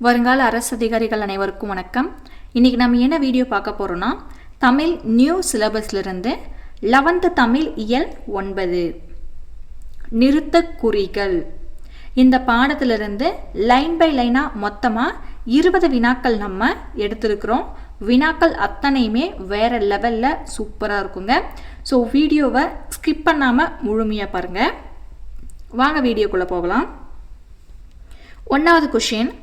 வருங்கால அரசு அதிகாரிகள் அனைவருக்கும் வணக்கம். இன்னைக்கு நம்ம என்ன வீடியோ பார்க்க போறோம்னா, தமிழ் நியூ சிலபஸ்ல இருந்து 11th தமிழ் இயல் 9 நிறுத்தக் குறிகள். இந்த பாடத்திலிருந்து லைன் பை லைனா மொத்தமா 20 வினாக்கள் நம்ம எடுத்திருக்கிறோம். வினாக்கள் அத்தனையுமே வேற லெவல்ல சூப்பரா இருக்குங்க. ஸோ வீடியோவை ஸ்கிப் பண்ணாம முழுமையா பாருங்க. வாங்க வீடியோக்குள்ள போகலாம். 1வது கொஸ்டின்,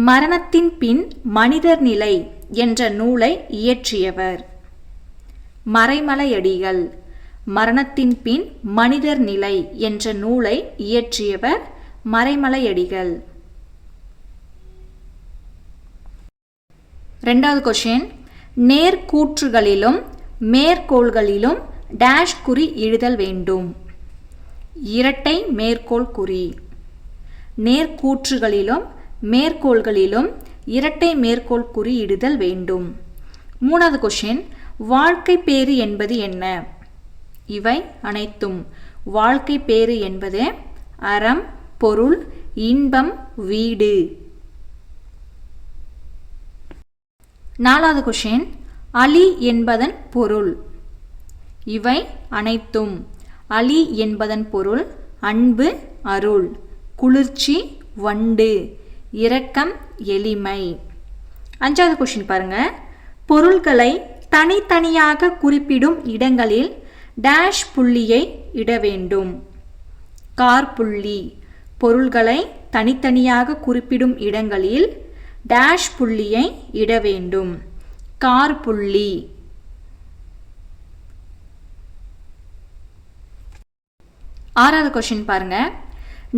மரணத்தின் பின் மனிதர் நிலை என்ற நூலை இயற்றியவர்? மறைமலையடிகள். மரணத்தின் பின் மனிதர் நிலை என்ற நூலை இயற்றியவர் மறைமலையடிகள். 2வது கொஸ்டின், நேர்கூற்றுகளிலும் மேற்கோள்களிலும் டேஷ் குறி இடுதல் வேண்டும். இரட்டை மேற்கோள் குறி. நேர்கூற்றுகளிலும் மேற்கோள்களிலும் இரட்டை மேற்கோள் குறி இடுதல் வேண்டும். 3வது கொஸ்டின், வாழ்க்கை பேறு என்பது என்ன? இவை அனைத்தும். வாழ்க்கை பேறு என்பது அறம், பொருள், இன்பம், வீடு. 4வது கொஸ்டின், அலி என்பதன் பொருள். இவை அனைத்தும். அலி என்பதன் பொருள் அன்பு, அருள், குளிர்ச்சி, வண்டு, இரக்கம், எளிமை. 5வது கொஸ்டின் பாருங்க. பொருள்களை தனித்தனியாக குறிப்பிடும் இடங்களில் டேஷ் புள்ளியை இட வேண்டும். கார்புள்ளி. பொருள்களை தனித்தனியாக குறிப்பிடும் இடங்களில் டேஷ் புள்ளியை இட வேண்டும். கார்புள்ளி. 6வது கொஸ்டின் பாருங்க.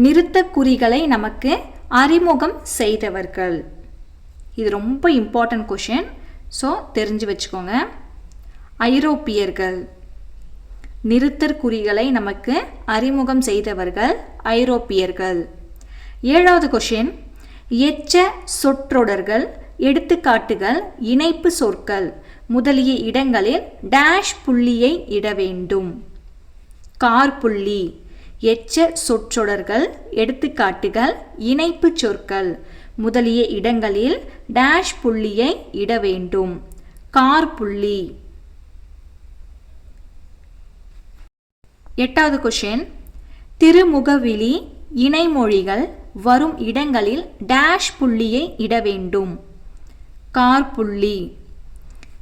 நிறுத்தக் குறிகளை நமக்கு அறிமுகம் செய்தவர்கள். இது ரொம்ப இம்பார்ட்டன்ட் கொஷின். ஸோ தெரிஞ்சு வச்சுக்கோங்க. ஐரோப்பியர்கள். நிறுத்தற் குறிகளை நமக்கு அறிமுகம் செய்தவர்கள் ஐரோப்பியர்கள். 7வது கொஷின், எச்ச சொற்றொடர்கள், எடுத்துக்காட்டுகள், இணைப்பு சொற்கள் முதலிய இடங்களில் டேஷ் புள்ளியை இட வேண்டும். கார்புள்ளி. எச்ச சொற்றொடர்கள், எடுத்துக்காட்டுகள், இணைப்பு சொற்கள் முதலிய இடங்களில் டேஷ் புள்ளியை இட வேண்டும். கார்புள்ளி. 8வது கொஸ்டின், திருமுகவிலி இணைமொழிகள் வரும் இடங்களில் டேஷ் புள்ளியை இட வேண்டும். கார்புள்ளி.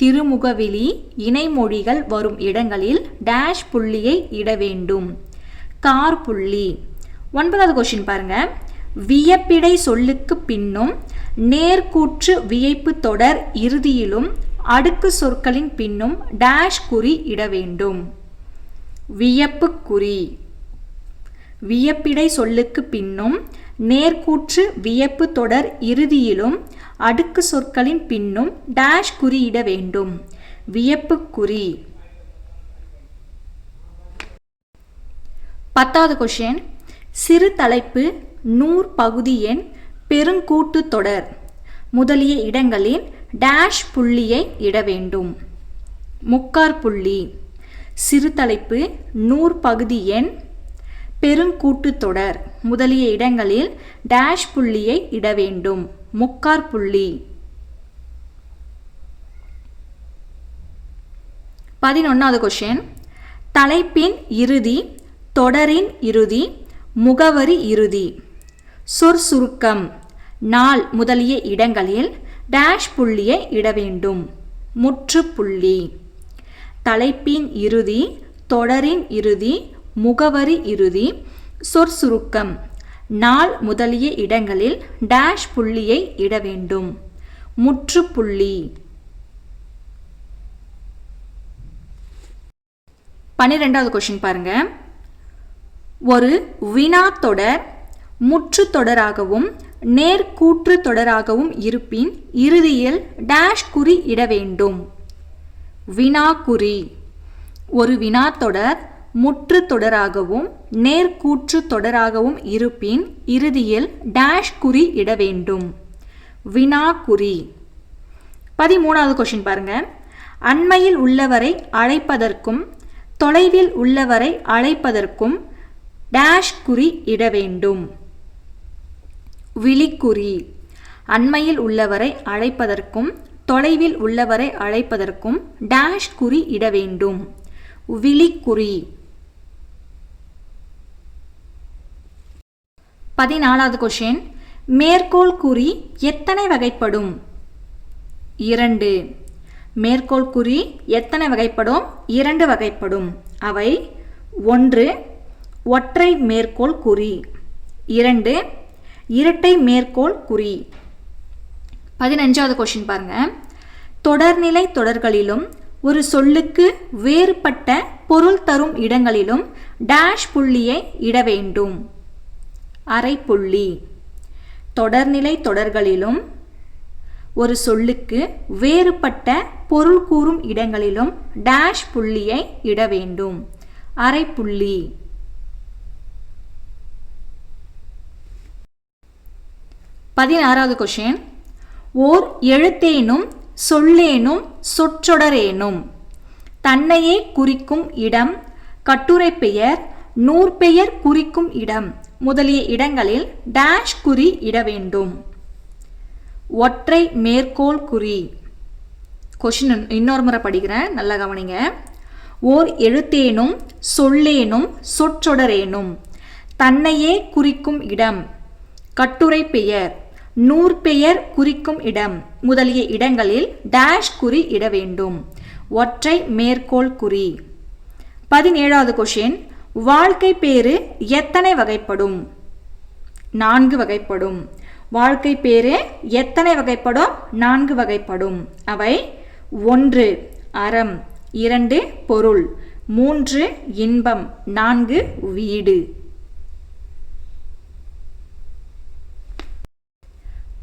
திருமுகவிலி இணைமொழிகள் வரும் இடங்களில் டேஷ் புள்ளியை இட வேண்டும். கார்புள்ளி. 9வது கொஸ்டின் பாருங்க. வியப்பிடை சொல்லுக்கு பின்னும் நேர்கூற்று வியப்பு தொடர் இறுதியிலும் அடுக்கு சொற்களின் பின்னும் டேஷ் குறி இட வேண்டும். வியப்பு குறி. வியப்பிடை சொல்லுக்கு பின்னும் நேர்கூற்று வியப்பு தொடர் இறுதியிலும் அடுக்கு சொற்களின் பின்னும் டேஷ் குறி இட வேண்டும். வியப்பு குறி. 10வது கொஸ்டின், சிறு தலைப்பு, நூற் பகுதி எண், பெருங்கூட்டு தொடர் முதலிய இடங்களில் டேஷ் புள்ளியை இட வேண்டும். முக்கார்புள்ளி. சிறு தலைப்பு, நூற் பகுதி எண், பெருங்கூட்டு தொடர் முதலிய இடங்களில் டேஷ் புள்ளியை இட வேண்டும். முக்கார்புள்ளி. 11வது கொஸ்டின், தலைப்பின் இறுதி, தொடரின் இறுதி, முகவரி இறுதி, சொற்சுருக்கம், நாள் முதலிய இடங்களில் டேஷ் புள்ளியை இட வேண்டும். முற்றுப்புள்ளி. தலைப்பின் இறுதி, தொடரின் இறுதி, முகவரி இறுதி, சொற்சுருக்கம், நாள் முதலிய இடங்களில் டேஷ் புள்ளியை இட வேண்டும். முற்றுப்புள்ளி. 12வது கொஸ்டின் பாருங்க. ஒரு வினா தொடர் முற்று தொடராகவும் நேர்கூற்று தொடராகவும் இருப்பின் இறுதியில் டேஷ் குறி இட வேண்டும். வினா குறி. ஒரு வினா தொடர் முற்று தொடராகவும் நேர்கூற்று தொடராகவும் இருப்பின் இறுதியில் டேஷ் குறி இட வேண்டும். வினா குறி. 13வது கொஸ்டின் பாருங்க. அண்மையில் உள்ளவரை அழைப்பதற்கும் தொலைவில் உள்ளவரை அழைப்பதற்கும் டேஷ் குறி இட வேண்டும். விழிக்குறி. அண்மையில் உள்ளவரை அழைப்பதற்கும் தொலைவில் உள்ளவரை அழைப்பதற்கும் டேஷ் குறி இட வேண்டும். விழிக்குறி. 14வது கொஸ்டின். மேற்கோள் குறி எத்தனை வகைப்படும்? 2. மேற்கோள் குறி எத்தனை வகைப்படும்? 2 வகைப்படும். அவை 1. ஒற்றை மேற்கோள் குறி. 2. இரட்டை மேற்கோள் குறி. 15வது கொஸ்டின் பாருங்க. தொடர்நிலை தொடர்களிலும் ஒரு சொல்லுக்கு வேறுபட்ட பொருள் தரும் இடங்களிலும் டேஷ் புள்ளியை இட வேண்டும். அரை புள்ளி. தொடர்நிலை தொடர்களிலும் ஒரு சொல்லுக்கு வேறுபட்ட பொருள் கூறும் இடங்களிலும் டேஷ் புள்ளியை இட வேண்டும். அரை புள்ளி. 16வது கொஸ்டின். ஓர் எழுத்தேனும் சொல்லேனும் சொற்றொடரேனும் தன்னையே குறிக்கும் இடம், கட்டுரை பெயர், நூற்பெயர் குறிக்கும் இடம் முதலிய இடங்களில் டேஷ் குறி இட வேண்டும். ஒற்றை மேற்கோள் குறி. கொஸ்டின் இன்னொரு முறை படிக்கிறேன், நல்லா கவனிங்க. ஓர் எழுத்தேனும் சொல்லேனும் சொற்றொடரேனும் தன்னையே குறிக்கும் இடம், கட்டுரை பெயர், நூற்பெயர் குறிக்கும் இடம் முதலிய இடங்களில் டேஷ் குறி இட வேண்டும். ஒற்றை மேற்கோள் குறி. 17வது கொஸ்டின். வாழ்க்கை பேறு எத்தனை வகைப்படும்? 4 வகைப்படும். வாழ்க்கை பேறு எத்தனை வகைப்படும்? 4 வகைப்படும். அவை 1. அறம், 2. பொருள், 3. இன்பம், 4. வீடு.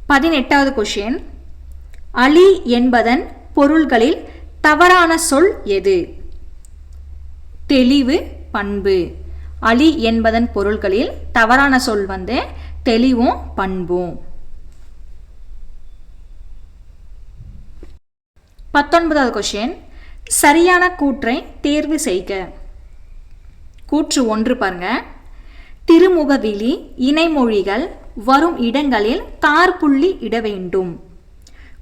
18வது கொஸ்டின். அலி என்பதன் பொருள்களில் தவறான சொல் எது? தெளிவு, பண்பு. அலி என்பதன் பொருள்களில் தவறான சொல் தெளிவும் பண்பும். 19வது கொஸ்டின். சரியான கூற்றை தேர்வு செய்க. கூற்று 1 பாருங்க. திருமுகவிலி இணைமொழிகள் வரும் இடங்களில் காற்புள்ளி இட வேண்டும்.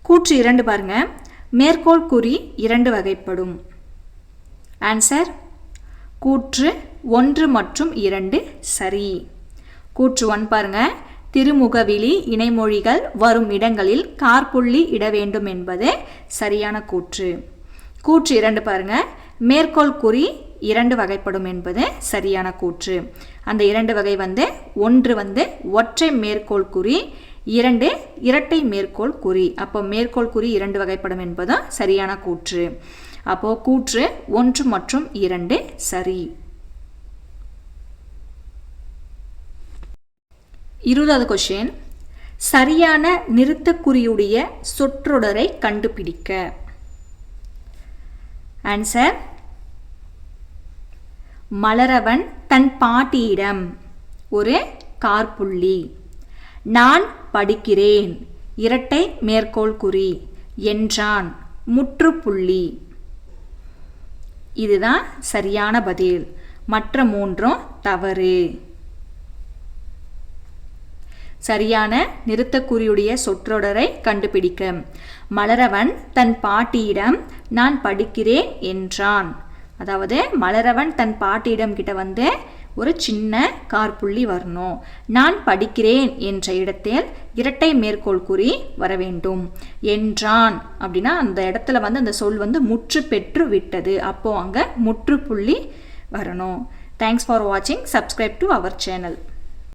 கூற்று 2 பாருங்க. மேற்கோள் குறி 2 வகைப்படும். ஆன்சர் கூற்று 1 மற்றும் 2 சரி. கூற்று 1 பாருங்க. திருமுகவிலி இணைமொழிகள் வரும் இடங்களில் காற்புள்ளி இட வேண்டும் என்பது சரியான கூற்று. கூற்று 2 பாருங்க. மேற்கோள் குறி 2 வகைப்படும் என்பது சரியான கூற்று. அந்த 2 வகை 1 ஒற்றை மேற்கோள் குறி, 2 இரட்டை மேற்கோள் குறி. அப்போ மேற்கோள் குறி 2 வகைப்படும் என்பதும் சரியான கூற்று. அப்போ கூற்று 1 மற்றும் 2 சரி. 20வது கொஸ்டின். சரியான நிறுத்தக்குறியுடைய சொற்றொடரை கண்டுபிடிக்க. ஆன்சர் மலரவன் தன் பாட்டியிடம் ஒரு காற்புள்ளி. நான் படிக்கிறேன் இரட்டை மேற்கோள் குறி என்றான் முற்றுப்புள்ளி. இதுதான் சரியான பதில். மற்ற 3 தவறு. சரியான நிறுத்தக்குறியுடைய சொற்றொடரை கண்டுபிடிக்க. மலரவன் தன் பாட்டியிடம் நான் படிக்கிறேன் என்றான். அதாவது மலரவன் தன் பாட்டியிடம் கிட்ட ஒரு சின்ன காற்புள்ளி வரணும். நான் படிக்கிறேன் என்ற இடத்தில் இரட்டை மேற்கோள் குறி வர வேண்டும். என்றான் அப்படின்னா அந்த இடத்துல அந்த சொல் முற்று பெற்று விட்டது. அப்போ அங்கே முற்றுப்புள்ளி வரணும். தேங்க்ஸ் ஃபார் வாட்சிங். Subscribe to our channel.